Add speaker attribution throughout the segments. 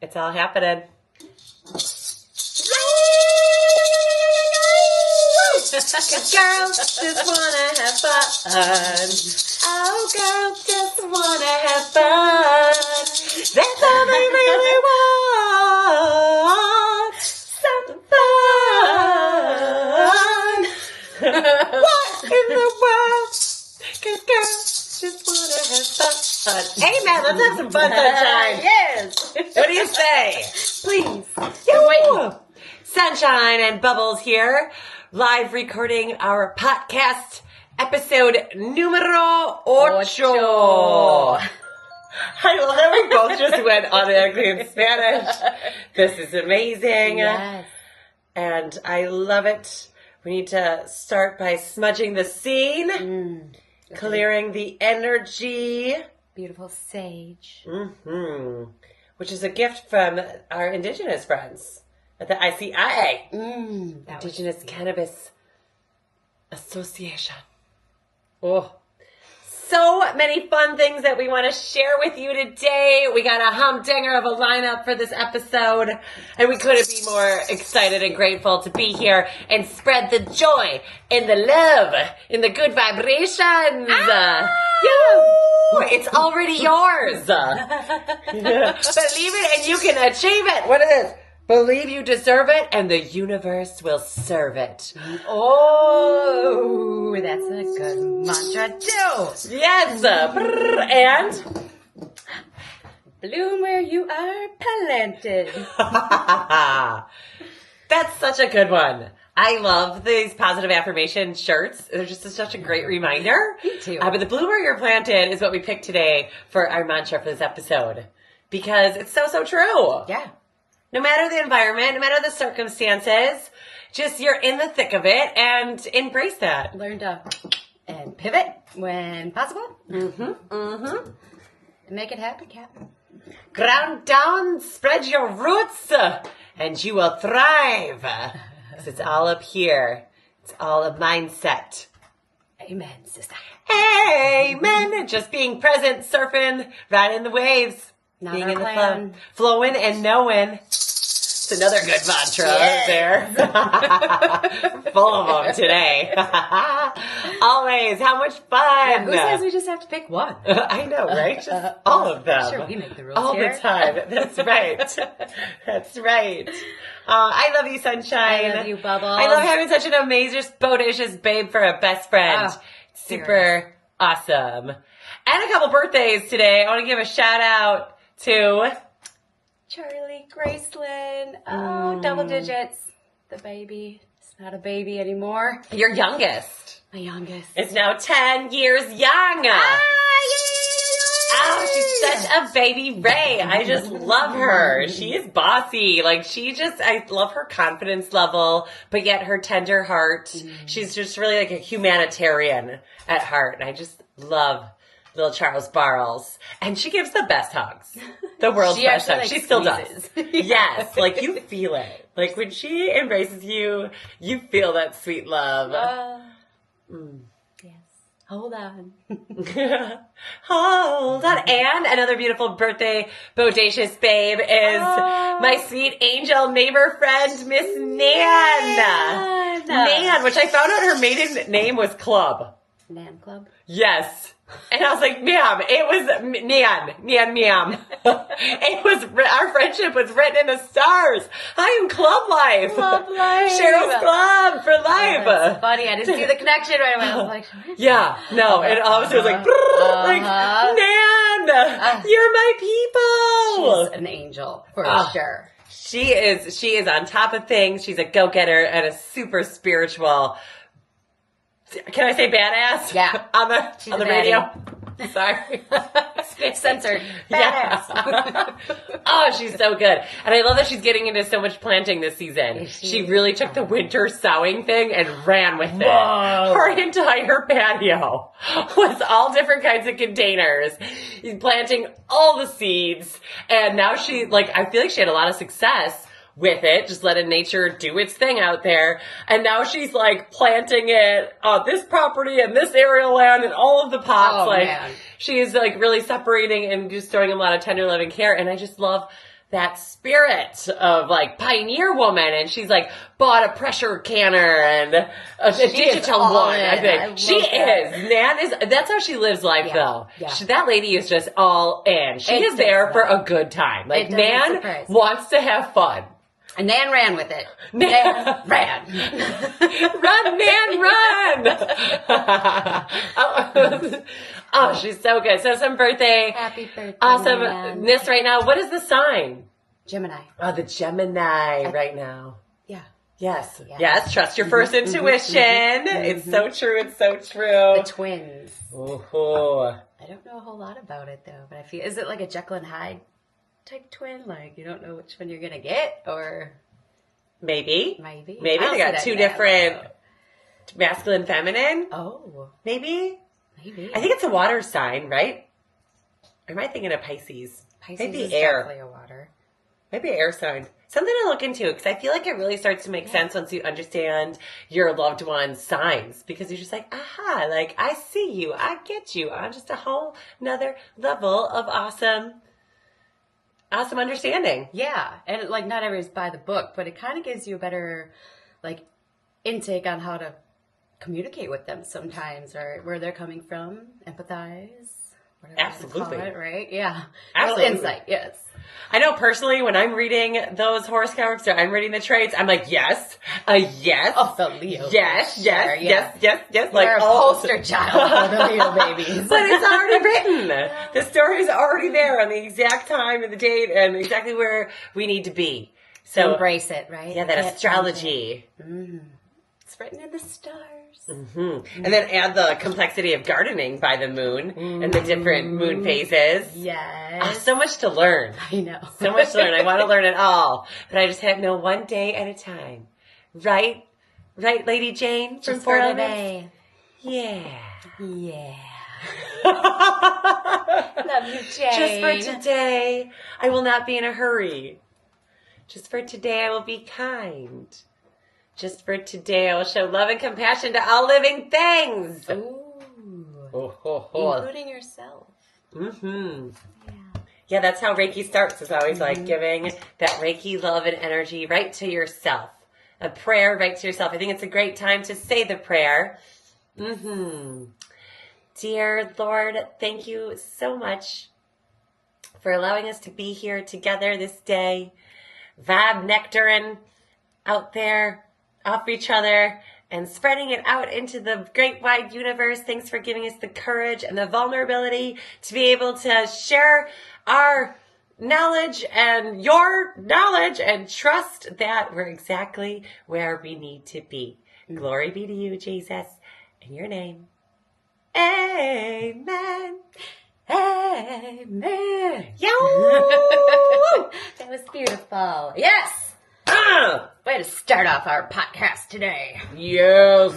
Speaker 1: It's all happening. Cause girls just wanna have fun. Oh, girls just wanna have fun. That's all they really want. Some fun. What in the world? Cause girls just wanna have fun. Amen. Let's have some fun, sunshine.
Speaker 2: Yes.
Speaker 1: What do you say?
Speaker 2: Please.
Speaker 1: Woo! Sunshine and Bubbles here, live recording our podcast episode numero ocho. I love that we both just went automatically in Spanish. This is amazing.
Speaker 2: Yes.
Speaker 1: And I love it. We need to start by smudging the scene, clearing the energy.
Speaker 2: Beautiful sage.
Speaker 1: Which is a gift from our indigenous friends at the ICIA, Indigenous Cannabis Association. Oh, so many fun things that we want to share with you today. We got a humdinger of a lineup for this episode, and we couldn't be more excited and grateful to be here and spread the joy and the love and the good vibrations. It's already yours. Believe it and you can achieve it. What is it? Believe you deserve it and the universe will serve it.
Speaker 2: Oh, that's a good mantra too.
Speaker 1: Yes. And
Speaker 2: bloom where you are planted.
Speaker 1: that's such a good one. I love these positive affirmation shirts. They're just such a great reminder.
Speaker 2: Me too.
Speaker 1: But the bloom where you're planted is what we picked today for our mantra for this episode. Because it's so true.
Speaker 2: Yeah.
Speaker 1: No matter the environment, no matter the circumstances, just you're in the thick of it and embrace that.
Speaker 2: Learn to and pivot when possible. And make it happen, Cap.
Speaker 1: Ground down, spread your roots, and you will thrive. 'Cause it's all up here. It's all a mindset.
Speaker 2: Amen, sister.
Speaker 1: Amen. Just being present, surfing, riding the waves.
Speaker 2: Not
Speaker 1: being
Speaker 2: our
Speaker 1: in the
Speaker 2: plan.
Speaker 1: flow. Flowing and knowing. It's another good mantra there. Full of them today. Always. How much fun.
Speaker 2: Yeah, who says we just have to pick one?
Speaker 1: I know, right? Just all of them.
Speaker 2: Sure, we make the rules
Speaker 1: all
Speaker 2: here.
Speaker 1: the time. That's right. That's right. I love you, Sunshine.
Speaker 2: I love you, Bubbles.
Speaker 1: I love having such an amazing, bodacious babe for a best friend.
Speaker 2: Oh,
Speaker 1: super awesome. And a couple birthdays today. I want to give a shout out to
Speaker 2: Charlie Graceland. Oh, double digits. The baby. It's not a baby anymore.
Speaker 1: your youngest.
Speaker 2: My youngest.
Speaker 1: Is now 10 years young. Oh, she's such a baby Ray. I just love her. She is bossy. I love her confidence level, but yet her tender heart. She's just really like a humanitarian at heart. And I just love little Charles Barles. And she gives the best hugs. The world's
Speaker 2: She
Speaker 1: best
Speaker 2: actually,
Speaker 1: hugs. She still
Speaker 2: squeezes.
Speaker 1: does. Yes. You feel it. When she embraces you, you feel that sweet love.
Speaker 2: Yes. Hold on.
Speaker 1: Hold on. And another beautiful birthday bodacious babe is my sweet angel neighbor friend, Miss Nan. Nan, which I found out her maiden name was Club.
Speaker 2: Nan Club.
Speaker 1: Yes. And I was like, ma'am, it was Nan, ma'am. Our friendship was written in the stars. I am Club Life.
Speaker 2: Club Life.
Speaker 1: Cheryl's Club for life.
Speaker 2: Oh, that's funny. I didn't see the connection right away. I was like,
Speaker 1: yeah, no, and obviously it was like, Nan, you're my people.
Speaker 2: she's an angel for sure.
Speaker 1: She is on top of things. She's a go-getter and a super spiritual. Can I say badass?
Speaker 2: Yeah.
Speaker 1: on the radio. Sorry.
Speaker 2: Censored.
Speaker 1: Yeah. Oh, she's so good. And I love that she's getting into so much planting this season. She really took the winter sowing thing and ran with it.
Speaker 2: Whoa.
Speaker 1: Her entire patio was all different kinds of containers, planting all the seeds. And now I feel like she had a lot of success with it, just letting nature do its thing out there. And now she's planting it on this property and this area of land and all of the pots.
Speaker 2: Man.
Speaker 1: She is really separating and just throwing a lot of tender loving care. And I just love that spirit of like pioneer woman, and she's like bought a pressure canner and a digital one. I think she is. That's how she lives life though.
Speaker 2: Yeah.
Speaker 1: That lady is just all in. She is there for a good time. Like Nan wants to have fun.
Speaker 2: And Nan ran with it. Nan ran.
Speaker 1: Run, Nan, run! Oh, she's so good. So some birthday.
Speaker 2: Happy birthday,
Speaker 1: awesomeness right now. What is the sign?
Speaker 2: Gemini.
Speaker 1: Oh, the Gemini right now.
Speaker 2: Yeah.
Speaker 1: Yes. Yes. Trust your first intuition. It's so true. It's so true.
Speaker 2: The twins.
Speaker 1: Oh.
Speaker 2: I don't know a whole lot about it though, but I feel, is it like a Jekyll and Hyde type twin? Like you don't know which one you're going to get, or
Speaker 1: maybe
Speaker 2: they
Speaker 1: got two different masculine, feminine.
Speaker 2: Oh.
Speaker 1: Maybe. I think it's a water sign, right? Or am I thinking of Pisces?
Speaker 2: Maybe is air. Definitely a water.
Speaker 1: Maybe air sign. Something to look into, because I feel like it really starts to make sense once you understand your loved one's signs, because you're just like, aha, like I see you, I get you on just a whole nother level of awesome understanding.
Speaker 2: Yeah, and like not everybody's by the book, but it kind of gives you a better like intake on how to communicate with them sometimes, or where they're coming from, empathize.
Speaker 1: Absolutely.
Speaker 2: It, right? Yeah.
Speaker 1: Absolutely.
Speaker 2: Insight, yes.
Speaker 1: I know personally when I'm reading those horoscopes or I'm reading the traits, I'm like, yes, yes.
Speaker 2: Oh, the Leo.
Speaker 1: Yes.
Speaker 2: You're
Speaker 1: like
Speaker 2: a poster child for the Leo babies.
Speaker 1: But it's already written. The story's already there on the exact time and the date and exactly where we need to be. So
Speaker 2: embrace it, right?
Speaker 1: Yeah, that astrology.
Speaker 2: It's written in the stars.
Speaker 1: And then add the complexity of gardening by the moon and the different moon phases.
Speaker 2: Yes.
Speaker 1: So much to learn.
Speaker 2: I know.
Speaker 1: So much to learn. I want to learn it all. But I just have no one day at a time. Right? Right, Lady Jane?
Speaker 2: Just for today.
Speaker 1: Yeah.
Speaker 2: Love you, Jane.
Speaker 1: Just for today, I will not be in a hurry. Just for today, I will be kind. Just for today, I will show love and compassion to all living things.
Speaker 2: Ooh. Including yourself.
Speaker 1: Yeah, that's how Reiki starts. It's always like giving that Reiki love and energy right to yourself. A prayer right to yourself. I think it's a great time to say the prayer. Dear Lord, thank you so much for allowing us to be here together this day. Vibe nectarin out there off each other and spreading it out into the great wide universe. Thanks for giving us the courage and the vulnerability to be able to share our knowledge and your knowledge and trust that we're exactly where we need to be. Glory be to you, Jesus, in your name. Amen.
Speaker 2: Amen.
Speaker 1: Yo!
Speaker 2: That was beautiful. Yes. Way to start off our podcast today.
Speaker 1: Yes.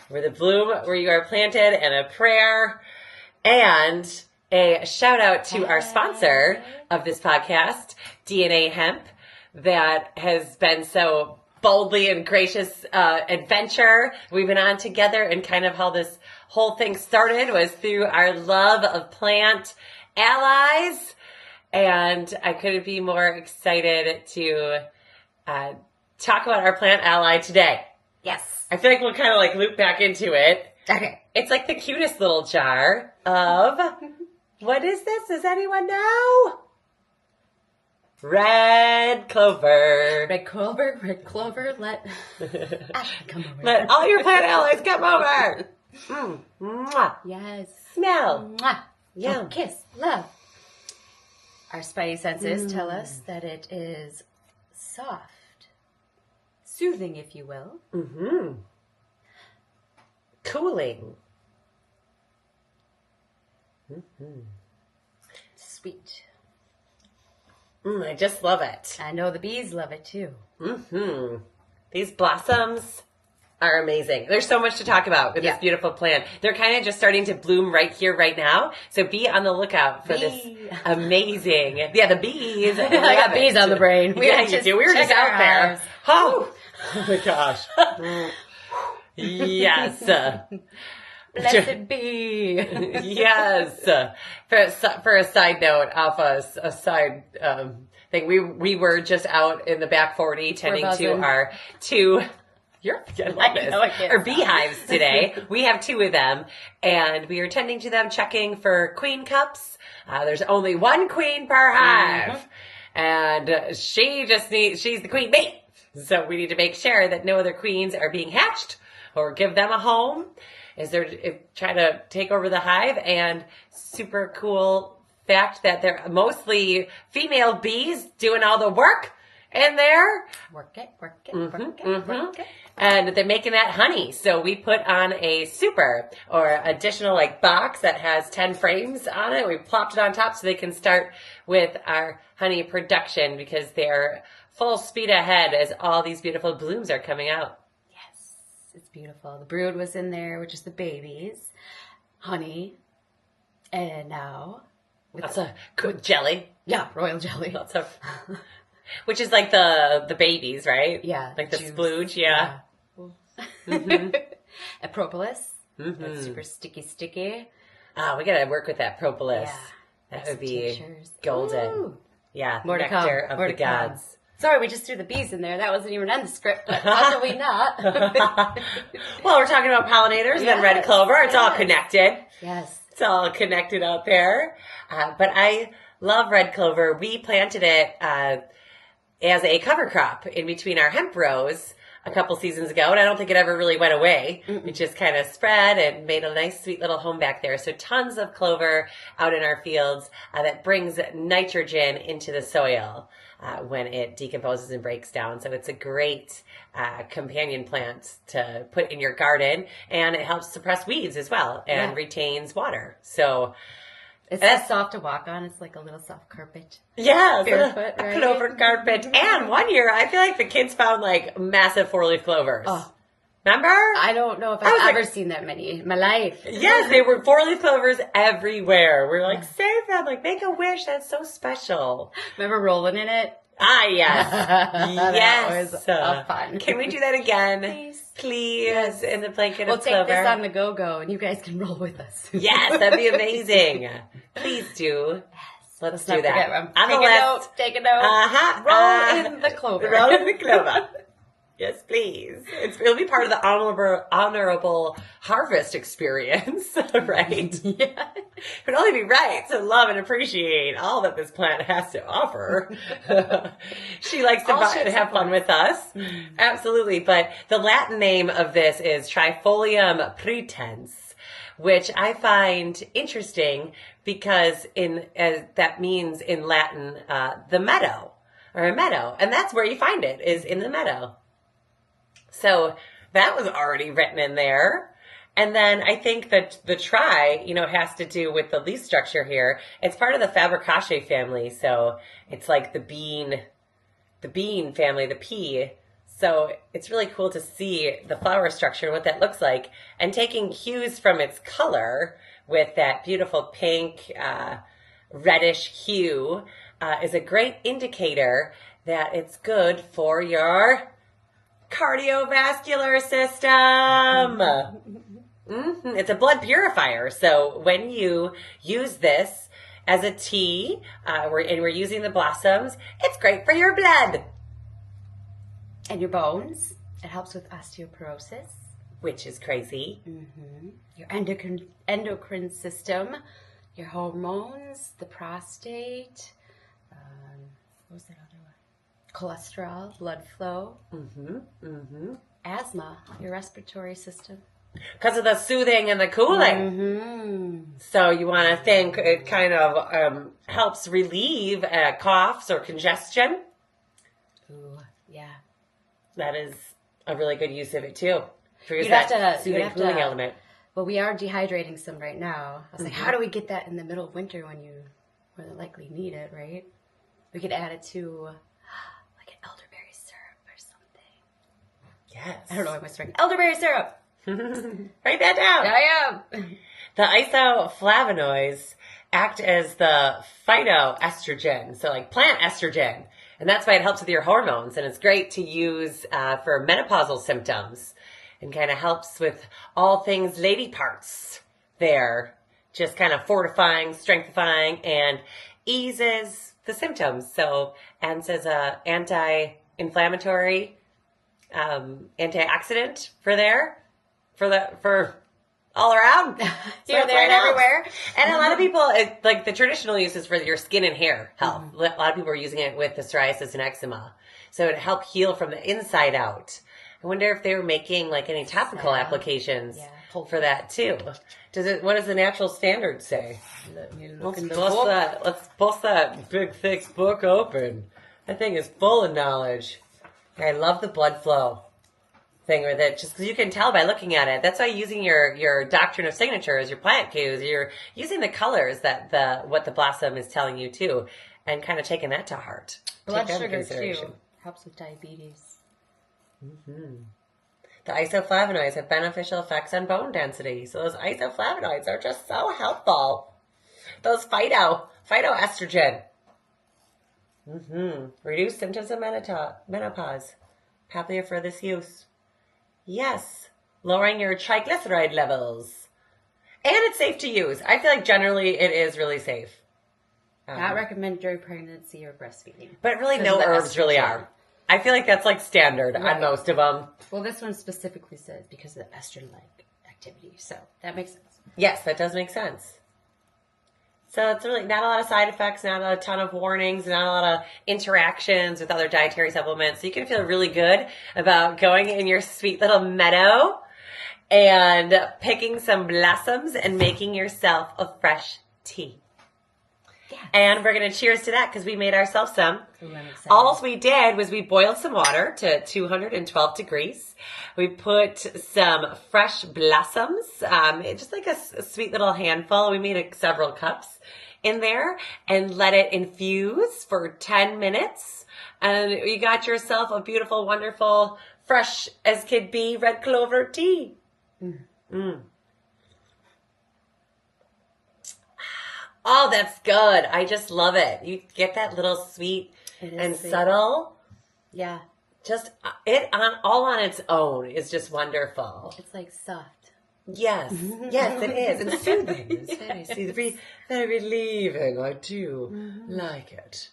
Speaker 1: We're the bloom where you are planted, and a prayer, and a shout out to our sponsor of this podcast, DNA Hemp, that has been so boldly and gracious adventure we've been on together, and kind of how this whole thing started was through our love of plant allies. And I couldn't be more excited to talk about our plant ally today.
Speaker 2: Yes.
Speaker 1: I feel like we'll kind of like loop back into it.
Speaker 2: Okay.
Speaker 1: It's like the cutest little jar of, what is this? Does anyone know? Red clover.
Speaker 2: Red clover, let Ashley come over.
Speaker 1: Let all your plant allies come over. Mwah.
Speaker 2: Yes.
Speaker 1: Smell.
Speaker 2: Mwah.
Speaker 1: Yum.
Speaker 2: Kiss. Love. Our spidey senses tell us that it is soft, soothing, if you will.
Speaker 1: Cooling.
Speaker 2: Sweet.
Speaker 1: I just love it.
Speaker 2: I know the bees love it too.
Speaker 1: These blossoms are amazing. There's so much to talk about with this beautiful plant. They're kind of just starting to bloom right here, right now. So be on the lookout for this amazing. Yeah, the bees.
Speaker 2: I got bees on the brain.
Speaker 1: You do. We were just out there. Oh my gosh. Yes.
Speaker 2: Blessed be.
Speaker 1: Yes. For a side note, off a side thing. We were just out in the back 40 tending to our two... Our beehives today. We have 2 of them, and we are tending to them, checking for queen cups. There's only 1 queen per hive, and she's the queen bee. So we need to make sure that no other queens are being hatched or give them a home. Trying to take over the hive, and super cool fact that they're mostly female bees doing all the work in there.
Speaker 2: Work it.
Speaker 1: And they're making that honey. So we put on a super or additional box that has 10 frames on it. We plopped it on top so they can start with our honey production, because they're full speed ahead as all these beautiful blooms are coming out.
Speaker 2: Yes, it's beautiful. The brood was in there, which is the babies, honey, and now
Speaker 1: with jelly.
Speaker 2: Yeah, royal jelly.
Speaker 1: Lots of... Which is like the babies, right?
Speaker 2: Yeah.
Speaker 1: Like the splooge, yeah.
Speaker 2: Mm-hmm. A propolis. Mm-hmm. That's super sticky.
Speaker 1: Oh, we gotta work with that propolis.
Speaker 2: Yeah.
Speaker 1: That would be golden.
Speaker 2: Ooh.
Speaker 1: Yeah.
Speaker 2: More to come.
Speaker 1: Nectar of the gods.
Speaker 2: Sorry, we just threw the bees in there. That wasn't even in the script, but how could we not?
Speaker 1: Well, we're talking about pollinators and red clover. It's all connected.
Speaker 2: Yes.
Speaker 1: It's all connected out there. But I love red clover. We planted it as a cover crop in between our hemp rows a couple seasons ago, and I don't think it ever really went away. Mm-mm. It just kind of spread and made a nice, sweet little home back there. So tons of clover out in our fields that brings nitrogen into the soil when it decomposes and breaks down. So it's a great companion plant to put in your garden, and it helps suppress weeds as well and retains water. So
Speaker 2: it's soft to walk on. It's like a little soft carpet.
Speaker 1: Yeah,
Speaker 2: barefoot,
Speaker 1: a clover carpet. And one year, I feel like the kids found massive 4-leaf clovers.
Speaker 2: Oh.
Speaker 1: Remember?
Speaker 2: I don't know if I've ever seen that many in my life.
Speaker 1: Yes, they were 4-leaf clovers everywhere. We're save them, make a wish. That's so special.
Speaker 2: Remember rolling in it?
Speaker 1: Ah, yes. Yes.
Speaker 2: That was fun.
Speaker 1: Can we do that again?
Speaker 2: Please.
Speaker 1: Yes. In the blanket
Speaker 2: of
Speaker 1: clover.
Speaker 2: We'll take this on the go-go, and you guys can roll with us.
Speaker 1: Yes, that'd be amazing. Please do.
Speaker 2: Yes.
Speaker 1: Let's do that.
Speaker 2: Take a note. Roll in the clover.
Speaker 1: Roll in the clover. Yes, please. It'll be part of the honorable harvest experience, right?
Speaker 2: Yeah.
Speaker 1: It would only be right to love and appreciate all that this plant has to offer. She likes to have fun with us. Mm. Absolutely. But the Latin name of this is Trifolium pratense, which I find interesting because that means in Latin the meadow, or a meadow. And that's where you find it, is in the meadow. So that was already written in there. And then I think that the has to do with the leaf structure here. It's part of the Fabricaceae family. So it's like the bean family, the pea. So it's really cool to see the flower structure and what that looks like. And taking hues from its color with that beautiful pink, reddish hue is a great indicator that it's good for your cardiovascular system. Mm-hmm. It's a blood purifier. So when you use this as a tea, and we're using the blossoms, it's great for your blood.
Speaker 2: And your bones. It helps with osteoporosis.
Speaker 1: Which is crazy.
Speaker 2: Mm-hmm. Your endocrine system, your hormones, the prostate, what was that other one? Cholesterol, blood flow, asthma, your respiratory system.
Speaker 1: Because of the soothing and the cooling. Mm-hmm. So you want to think it kind of helps relieve coughs or congestion.
Speaker 2: Ooh, yeah.
Speaker 1: That is a really good use of it too. For that soothing cooling element.
Speaker 2: Well, we are dehydrating some right now. I was like, how do we get that in the middle of winter when you more than likely need it, right? We could add it to elderberry syrup or something.
Speaker 1: Yes.
Speaker 2: I don't know why I'm strength. Elderberry syrup.
Speaker 1: Write that down.
Speaker 2: I am.
Speaker 1: The isoflavonoids act as the phytoestrogen, so plant estrogen. And that's why it helps with your hormones. And it's great to use for menopausal symptoms and kind of helps with all things lady parts there. Just kind of fortifying, strengthifying, and eases the symptoms. So ants as a anti-inflammatory, antioxidant for all around.
Speaker 2: Here, there, and everywhere.
Speaker 1: And a lot of people, like the traditional use is for your skin and hair health. A lot of people are using it with the psoriasis and eczema. So it helped heal from the inside out. I wonder if they were making like any topical applications for that too. What does the natural standard say? Let's bust that big thick book open. That thing is full of knowledge. I love the blood flow thing with it, just because you can tell by looking at it. That's why using your doctrine of signatures, your plant cues, you're using the colors that what the blossom is telling you too, and kind of taking that to heart.
Speaker 2: Blood sugar too helps with diabetes.
Speaker 1: Mm-hmm. The isoflavonoids have beneficial effects on bone density. So those isoflavonoids are just so helpful. Those phytoestrogen. Reduce symptoms of menopause. Happier for this use. Yes. Lowering your triglyceride levels. And it's safe to use. I feel like generally it is really safe.
Speaker 2: Not recommended during pregnancy or breastfeeding.
Speaker 1: But really no herbs really are. I feel like that's like standard on most of them.
Speaker 2: Well, this one specifically says because of the estrogen-like activity. So that makes sense.
Speaker 1: Yes, that does make sense. So it's really not a lot of side effects, not a ton of warnings, not a lot of interactions with other dietary supplements. So you can feel really good about going in your sweet little meadow and picking some blossoms and making yourself a fresh tea. Yeah. And we're going to cheers to that because we made ourselves some. All we did was we boiled some water to 212 degrees. We put some fresh blossoms, just like a sweet little handful. We made several cups in there and let it infuse for 10 minutes. And you got yourself a beautiful, wonderful, fresh as could be red clover tea. Oh, that's good. I just love it. You get that little sweet and sweet. Subtle.
Speaker 2: Yeah.
Speaker 1: Just all on its own is just wonderful.
Speaker 2: It's like soft.
Speaker 1: Yes. Yes, it is. And soothing. It's very, very relieving. I do like it.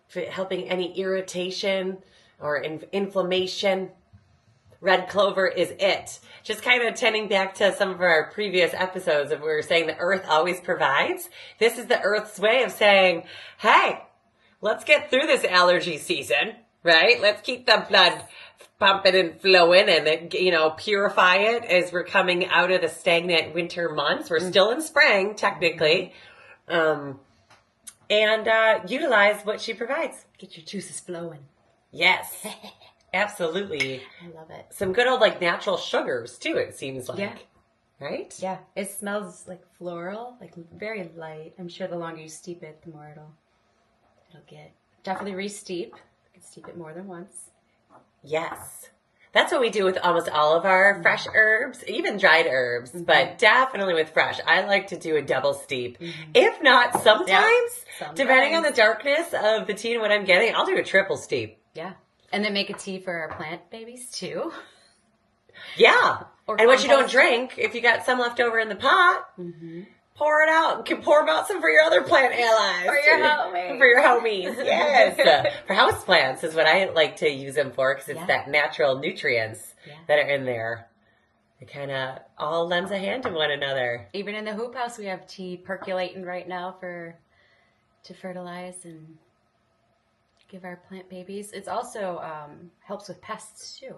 Speaker 1: For helping any irritation or inflammation. Red clover is it. Just kind of tending back to some of our previous episodes of we were saying the earth always provides. This is the earth's way of saying, hey, let's get through this allergy season, right? Let's keep the blood pumping and flowing and, purify it as we're coming out of the stagnant winter months. We're still in spring, technically. And utilize what she provides.
Speaker 2: Get your juices flowing.
Speaker 1: Yes. Absolutely.
Speaker 2: I love it.
Speaker 1: Some good old natural sugars too, it seems like. Yeah. Right?
Speaker 2: Yeah. It smells like floral, like very light. I'm sure the longer you steep it, the more it'll get. Definitely re-steep. You can steep it more than once.
Speaker 1: Yes. That's what we do with almost all of our fresh herbs, even dried herbs, but definitely with fresh. I like to do a double steep. If not, sometimes, depending on the darkness of the tea and what I'm getting, I'll do a triple steep.
Speaker 2: Yeah. And then make a tea for our plant babies, too.
Speaker 1: Yeah. And what you don't drink, if you got some left over in the pot, pour it out. You can pour out some for your other plant allies. For your homies. Yes. For house plants is what I like to use them for because it's that natural nutrients that are in there. It kind of all lends a hand to one another.
Speaker 2: Even in the hoop house, we have tea percolating right now to fertilize and give our plant babies. It's also helps with pests too.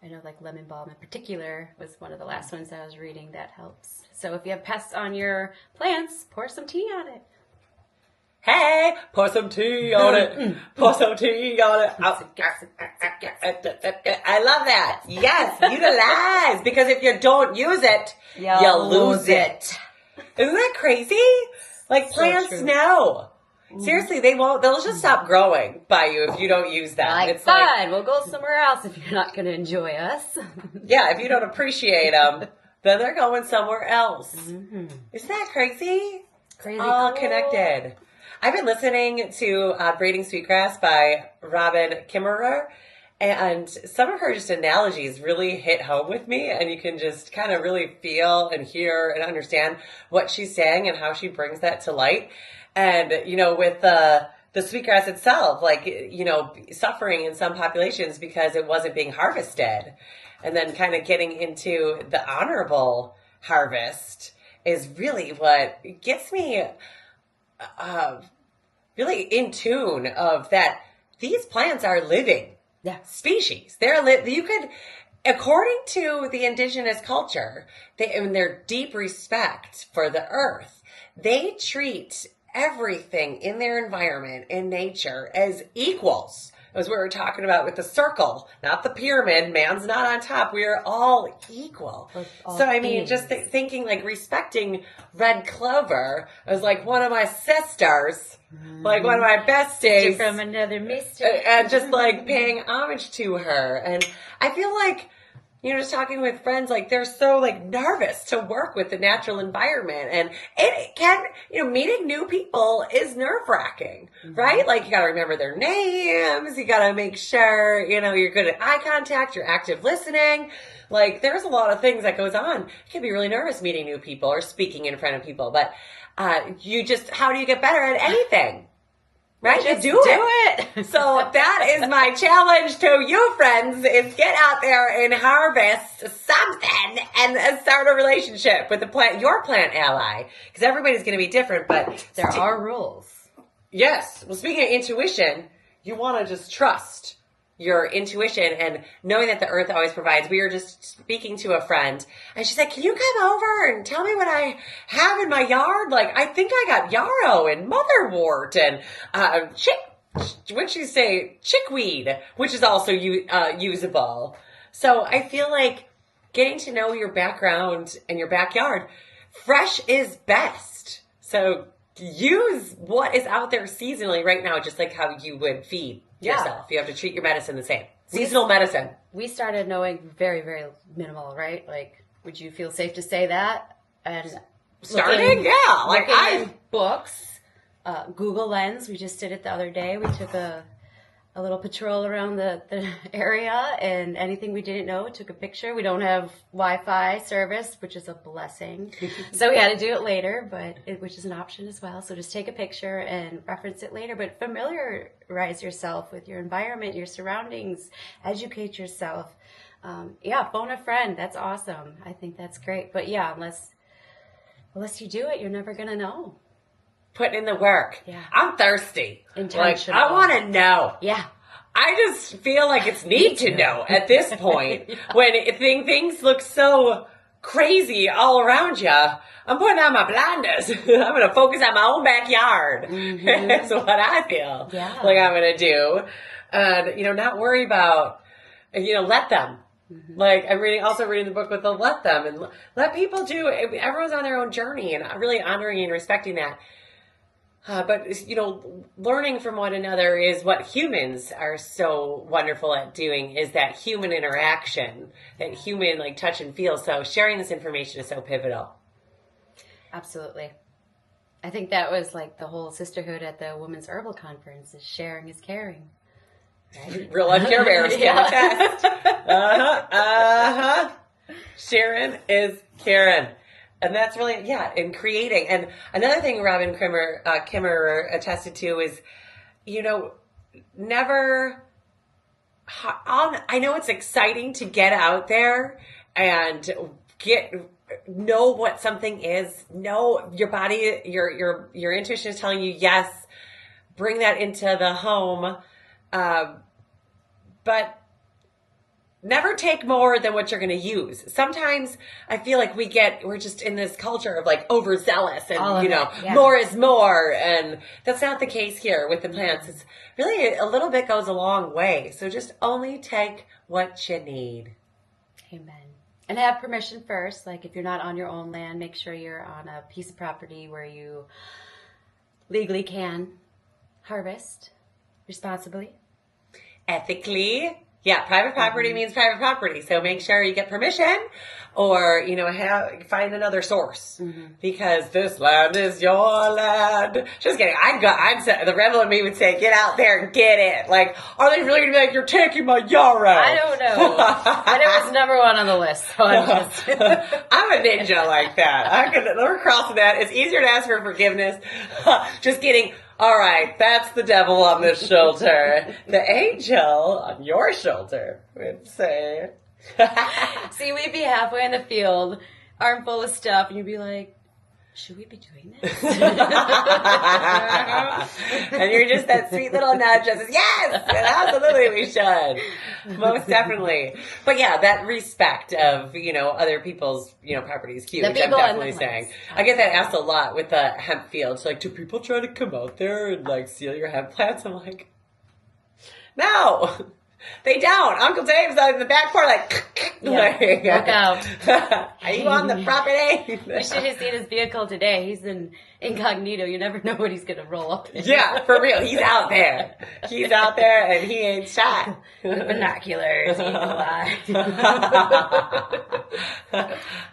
Speaker 2: I know like lemon balm in particular was one of the last ones that I was reading that helps. So if you have pests on your plants, pour some tea on it.
Speaker 1: Hey, pour some tea on it. Pour some tea on it. I love that. Yes, utilize. Because if you don't use it, you lose it. Isn't that crazy? Like plants know. Seriously, they'll just stop growing by you if you don't use them.
Speaker 2: It's fine. We'll go somewhere else if you're not going to enjoy us.
Speaker 1: Yeah, if you don't appreciate them, then they're going somewhere else. Isn't that crazy?
Speaker 2: Crazy.
Speaker 1: All connected. I've been listening to Braiding Sweetgrass by Robin Kimmerer, and some of her just analogies really hit home with me, and you can just kind of really feel and hear and understand what she's saying and how she brings that to light. And, with the sweetgrass itself, suffering in some populations because it wasn't being harvested. And then kind of getting into the honorable harvest is really what gets me really in tune of that these plants are living species. You could, according to the indigenous culture, in their deep respect for the earth, they treat everything in their environment, in nature, as equals. As we were talking about with the circle, not the pyramid. Man's not on top. We are all equal. Just thinking respecting red clover as one of my sisters, one of my besties.
Speaker 2: From another mister.
Speaker 1: And just paying homage to her. And I feel just talking with friends, they're so nervous to work with the natural environment. And it can, meeting new people is nerve-wracking, right? You got to remember their names. You got to make sure, you're good at eye contact, you're active listening. There's a lot of things that goes on. You can be really nervous meeting new people or speaking in front of people. But how do you get better at anything? Right?
Speaker 2: Just
Speaker 1: do it. So that is my challenge to you, friends, is get out there and harvest something and start a relationship with your plant ally. Because everybody's going to be different, but
Speaker 2: there are rules.
Speaker 1: Yes. Well, speaking of intuition, you want to just trust your intuition and knowing that the earth always provides. We were just speaking to a friend and she said, can you come over and tell me what I have in my yard? I think I got yarrow and motherwort and what'd she say? Chickweed, which is also usable. So I feel getting to know your background and your backyard, fresh is best. So use what is out there seasonally right now, just like how you would feed yourself. You have to treat your medicine the same. Seasonal medicine.
Speaker 2: We started knowing very, very minimal, right? Would you feel safe to say that? And
Speaker 1: starting?
Speaker 2: I books, Google Lens. We just did it the other day. We took a little patrol around the area, and anything we didn't know, took a picture. We don't have Wi-Fi service, which is a blessing. So we had to do it later, which is an option as well. So just take a picture and reference it later. But familiarize yourself with your environment, your surroundings, educate yourself. Phone a friend. That's awesome. I think that's great. But unless you do it, you're never going to know.
Speaker 1: Put in the work.
Speaker 2: Yeah.
Speaker 1: I'm thirsty.
Speaker 2: Intentional.
Speaker 1: I want to know.
Speaker 2: Yeah.
Speaker 1: I just feel it's need to know at this point. When things look so crazy all around you, I'm putting on my blinders. I'm going to focus on my own backyard. Mm-hmm. That's what I feel I'm going to do. And, not worry about, let them. Mm-hmm. I'm reading the book with the let them and let people do. Everyone's on their own journey and really honoring and respecting that. But, learning from one another is what humans are so wonderful at doing, is that human interaction, that human, touch and feel. So sharing this information is so pivotal.
Speaker 2: Absolutely. I think that was the whole sisterhood at the Women's Herbal Conference, is sharing is caring. Right?
Speaker 1: Real life care bears can attest. Sharon is Karen. And that's really, in creating. And another thing Robin Kimmerer attested to is, never, I know it's exciting to get out there and know what something is, know your body, your intuition is telling you, yes, bring that into the home. But never take more than what you're going to use. Sometimes I feel we're just in this culture of overzealous and, more is more. And that's not the case here with the plants. It's really a little bit goes a long way. So just only take what you need.
Speaker 2: Amen. And have permission first. If you're not on your own land, make sure you're on a piece of property where you legally can harvest responsibly.
Speaker 1: Ethically. Yeah, private property means private property. So make sure you get permission or, find another source because this land is your land. Just kidding. The rebel in me would say, get out there and get it. Like, are they really going to be like, you're taking my yarrow?
Speaker 2: I don't know. But it was number one on the list. So I'm
Speaker 1: a ninja like that. We're crossing that. It's easier to ask for forgiveness. Just kidding. All right, that's the devil on this shoulder. The angel on your shoulder would say.
Speaker 2: See, we'd be halfway in the field, armful of stuff, and you'd be like, should we be doing this?
Speaker 1: And you're just that sweet little nudge that says, yes, absolutely we should. Most definitely. But yeah, that respect of, other people's, property is huge. I'm definitely saying. I get that asked a lot with the hemp fields. Like, do people try to come out there and like steal your hemp plants? I'm like, no. They don't. Uncle Dave's out in the back porch
Speaker 2: look out.
Speaker 1: Are you on the property?
Speaker 2: You should have seen his vehicle today. He's in incognito. You never know what he's going to roll up in.
Speaker 1: Yeah, for real. He's out there. He's out there and he ain't shot.
Speaker 2: With binoculars.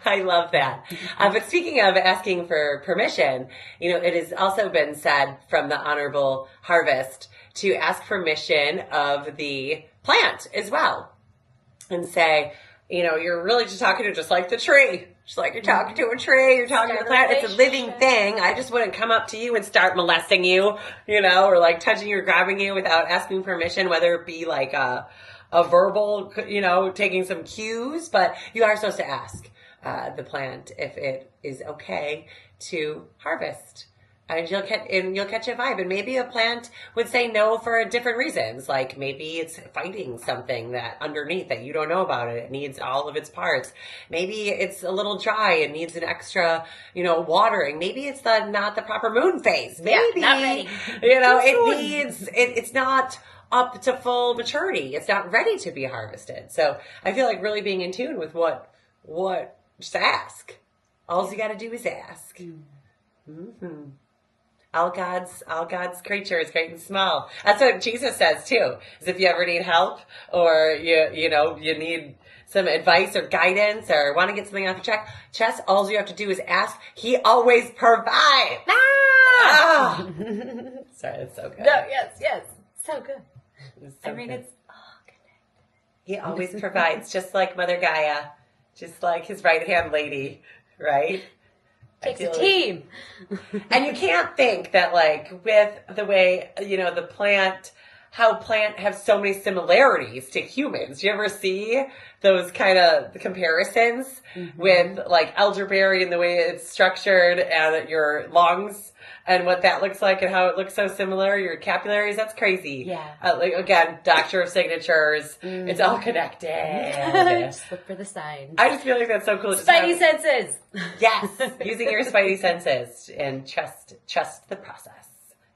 Speaker 2: I
Speaker 1: love that. But speaking of asking for permission, it has also been said from the Honorable Harvest to ask permission of the plant as well and say, you're really just talking to just like the tree. Just like you're talking to a tree, you're talking to a plant. It's a living thing. I just wouldn't come up to you and start molesting you, or like touching you or grabbing you without asking permission, whether it be like a verbal, taking some cues. But you are supposed to ask the plant if it is okay to harvest. And you'll catch a vibe. And maybe a plant would say no for different reasons. Like maybe it's fighting something that underneath that you don't know about it. It needs all of its parts. Maybe it's a little dry and needs an extra, watering. Maybe it's not the proper moon phase. Maybe,
Speaker 2: not ready.
Speaker 1: It's not up to full maturity. It's not ready to be harvested. So I feel like really being in tune with just ask. All you got to do is ask. Mm-hmm. All God's creatures, great and small. That's what Jesus says too. Is if you ever need help or you need some advice or guidance or want to get something off your chest, all you have to do is ask. He always provides. Ah! Sorry, that's so good.
Speaker 2: No, yes, so good.
Speaker 1: It's so good.
Speaker 2: It's all connected.
Speaker 1: He always provides, just like Mother Gaia, just like his right-hand lady, right?
Speaker 2: Takes a team.
Speaker 1: And you can't think that like with the way, the plant, how plant have so many similarities to humans. You ever see those kind of comparisons with like elderberry and the way it's structured and your lungs and what that looks like and how it looks so similar, your capillaries? That's crazy.
Speaker 2: Yeah.
Speaker 1: Again, doctor of signatures. It's all connected.
Speaker 2: Just look for the signs.
Speaker 1: I just feel like that's so cool.
Speaker 2: Spidey senses.
Speaker 1: Yes. Using your spidey senses and trust the process.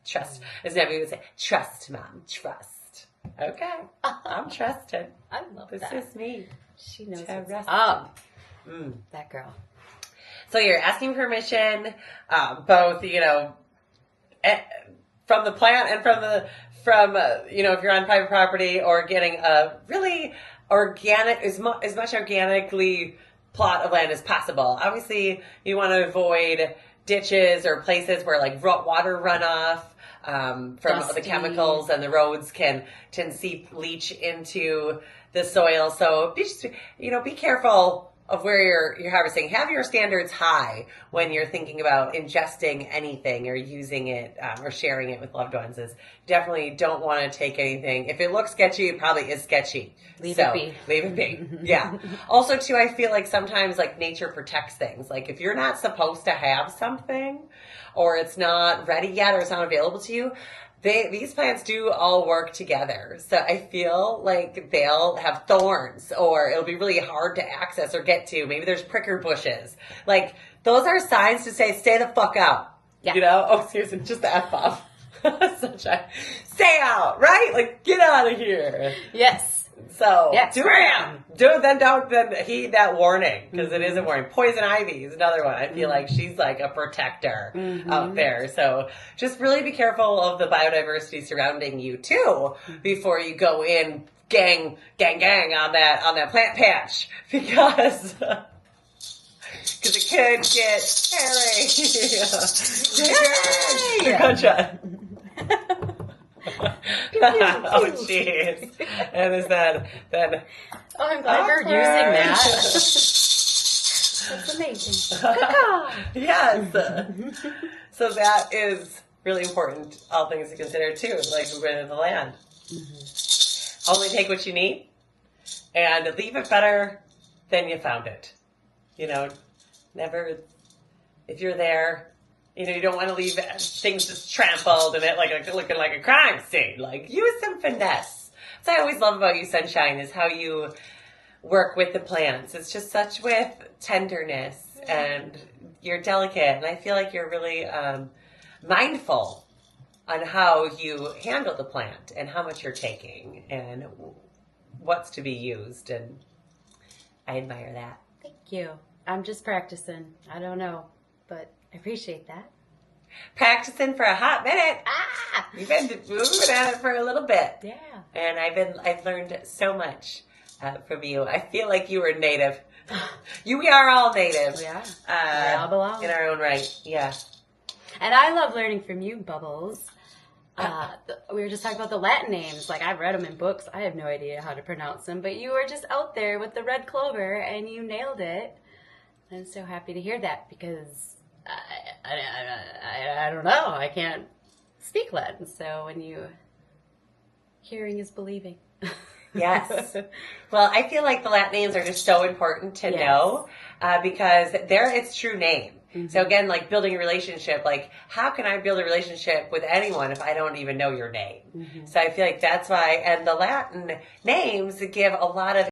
Speaker 1: Trust, as Nebby would say, trust, Mom, trust. Okay. I'm trusting.
Speaker 2: I love
Speaker 1: this
Speaker 2: that.
Speaker 1: This is me.
Speaker 2: She knows
Speaker 1: what's
Speaker 2: up. That girl.
Speaker 1: So you're asking permission, both, from the plant and from if you're on private property or getting a really organic, as much organically plot of land as possible. Obviously, you want to avoid ditches or places where like water runoff from the chemicals and the roads can leach into the soil. So be careful of where you're harvesting. Have your standards high when you're thinking about ingesting anything or using it or sharing it with loved ones. You definitely don't want to take anything. If it looks sketchy, it probably is sketchy.
Speaker 2: Leave it be.
Speaker 1: Leave it be. Yeah. Also, too, I feel like sometimes like nature protects things. Like if you're not supposed to have something or it's not ready yet or it's not available to you, these plants do all work together. So I feel like they'll have thorns or it'll be really hard to access or get to. Maybe there's pricker bushes. Like those are signs to say, stay the fuck out.
Speaker 2: Yeah.
Speaker 1: Oh, seriously, just the F-off. Stay out, right? Like get out of here.
Speaker 2: Yes.
Speaker 1: So
Speaker 2: yes,
Speaker 1: don't heed that warning because it is a warning. Poison ivy is another one. I feel like she's like a protector out there. So just really be careful of the biodiversity surrounding you too before you go in gang on that plant patch because it could get hairy. Gotcha. Oh, jeez. And is that?
Speaker 2: Oh, I'm glad you're using that. That's amazing.
Speaker 1: Yes. So that is really important. All things to consider too, like rid of the land. Mm-hmm. Only take what you need, and leave it better than you found it. Never. If you're there, you don't want to leave things just trampled and it looking like a crime scene. Like, use some finesse. That's what I always love about you, Sunshine, is how you work with the plants. It's just such with tenderness, and you're delicate, and I feel like you're really mindful on how you handle the plant and how much you're taking and what's to be used, and I admire that.
Speaker 2: Thank you. I'm just practicing. I don't know, but I appreciate that.
Speaker 1: Practicing for a hot minute. You've been moving at it for a little bit.
Speaker 2: Yeah.
Speaker 1: And I've learned so much from you. I feel like you were native. We are all native.
Speaker 2: Yeah. We all belong.
Speaker 1: In our own right. Yeah.
Speaker 2: And I love learning from you, Bubbles. We were just talking about the Latin names. Like, I've read them in books. I have no idea how to pronounce them. But you were just out there with the red clover, and you nailed it. I'm so happy to hear that, because I don't know. I can't speak Latin. So when hearing is believing.
Speaker 1: Yes. Well, I feel like the Latin names are just so important to know because they're its true name. Mm-hmm. So again, like building a relationship, like how can I build a relationship with anyone if I don't even know your name? Mm-hmm. So I feel like that's why, and the Latin names give a lot of